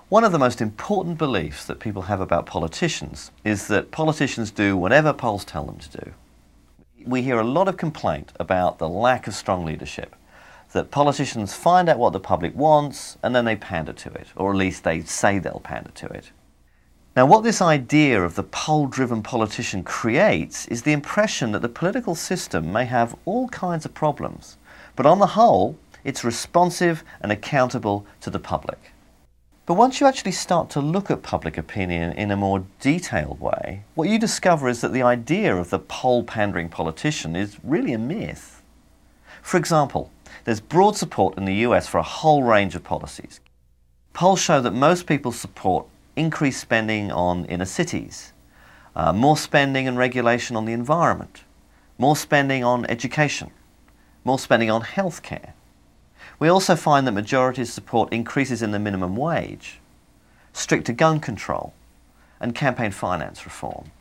One of the most important beliefs that people have about politicians is that politicians do whatever polls tell them to do. We hear a lot of complaint about the lack of strong leadership, that politicians find out what the public wants and then they pander to it, or at least they say they'll pander to it. Now, what this idea of the poll-driven politician creates is the impression that the political system may have all kinds of problems, but on the whole, it's responsive and accountable to the public. But once you actually start to look at public opinion in a more detailed way, what you discover is that the idea of the poll-pandering politician is really a myth. For example, there's broad support in the US for a whole range of policies. Polls show that most people support increased spending on inner cities, more spending and regulation on the environment, more spending on education, more spending on healthcare. We also find that majorities support increases in the minimum wage, stricter gun control, and campaign finance reform.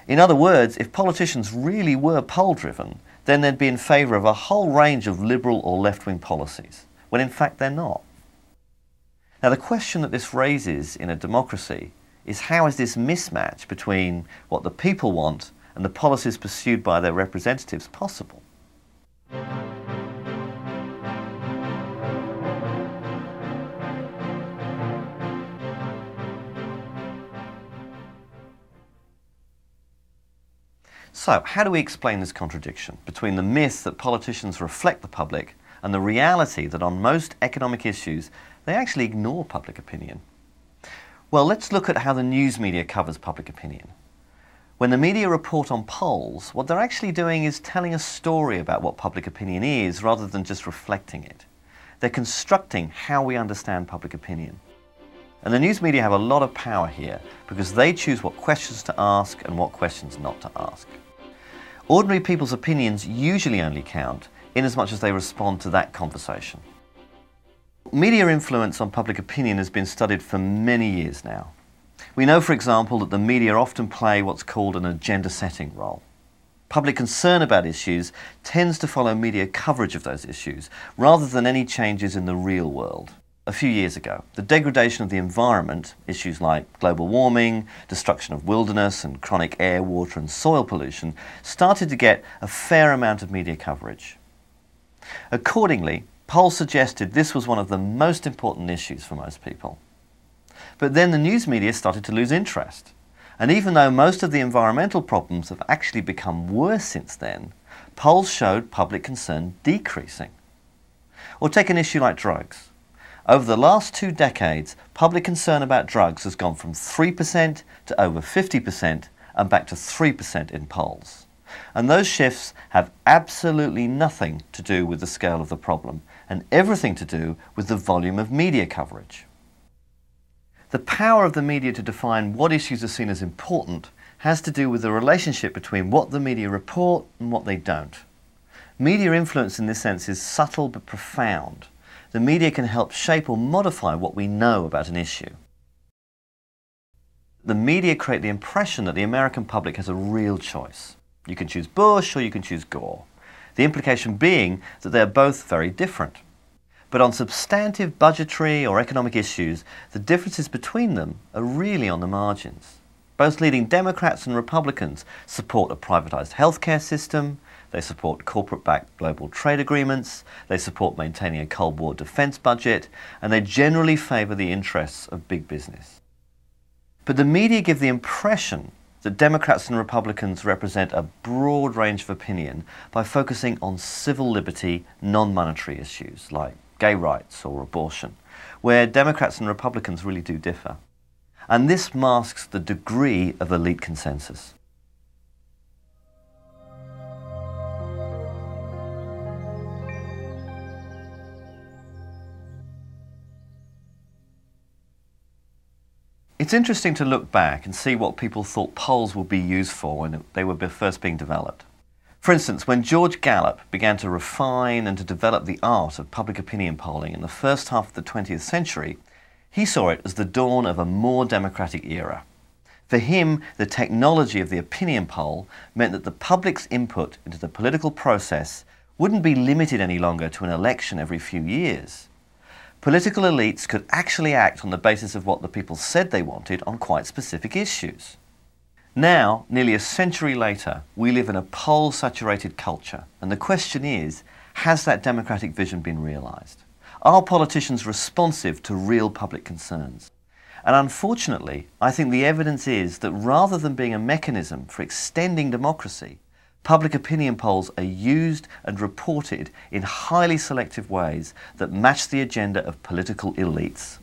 In other words, if politicians really were poll-driven, then they'd be in favour of a whole range of liberal or left-wing policies, when in fact they're not. Now, the question that this raises in a democracy is, how is this mismatch between what the people want and the policies pursued by their representatives possible? So, how do we explain this contradiction between the myth that politicians reflect the public and the reality that on most economic issues they actually ignore public opinion? Well, let's look at how the news media covers public opinion. When the media report on polls, what they're actually doing is telling a story about what public opinion is rather than just reflecting it. They're constructing how we understand public opinion. And the news media have a lot of power here because they choose what questions to ask and what questions not to ask. Ordinary people's opinions usually only count in as much as they respond to that conversation. Media influence on public opinion has been studied for many years now. We know, for example, that the media often play what's called an agenda-setting role. Public concern about issues tends to follow media coverage of those issues rather than any changes in the real world. A few years ago, the degradation of the environment, issues like global warming, destruction of wilderness and chronic air, water and soil pollution, started to get a fair amount of media coverage. Accordingly, polls suggested this was one of the most important issues for most people. But then the news media started to lose interest. And even though most of the environmental problems have actually become worse since then, polls showed public concern decreasing. Or take an issue like drugs. Over the last 2 decades, public concern about drugs has gone from 3% to over 50% and back to 3% in polls. And those shifts have absolutely nothing to do with the scale of the problem and everything to do with the volume of media coverage. The power of the media to define what issues are seen as important has to do with the relationship between what the media report and what they don't. Media influence in this sense is subtle but profound. The media can help shape or modify what we know about an issue. The media create the impression that the American public has a real choice. You can choose Bush or you can choose Gore. The implication being that they're both very different. But on substantive budgetary or economic issues, the differences between them are really on the margins. Both leading Democrats and Republicans support a privatized healthcare system, they support corporate-backed global trade agreements, they support maintaining a Cold War defense budget, and they generally favor the interests of big business. But the media give the impression that Democrats and Republicans represent a broad range of opinion by focusing on civil liberty, non-monetary issues like gay rights or abortion, where Democrats and Republicans really do differ. And this masks the degree of elite consensus. It's interesting to look back and see what people thought polls would be used for when they were first being developed. For instance, when George Gallup began to refine and to develop the art of public opinion polling in the first half of the 20th century, he saw it as the dawn of a more democratic era. For him, the technology of the opinion poll meant that the public's input into the political process wouldn't be limited any longer to an election every few years. Political elites could actually act on the basis of what the people said they wanted on quite specific issues. Now, nearly a century later, we live in a poll-saturated culture, and the question is, has that democratic vision been realised? Are politicians responsive to real public concerns? And unfortunately, I think the evidence is that rather than being a mechanism for extending democracy, public opinion polls are used and reported in highly selective ways that match the agenda of political elites.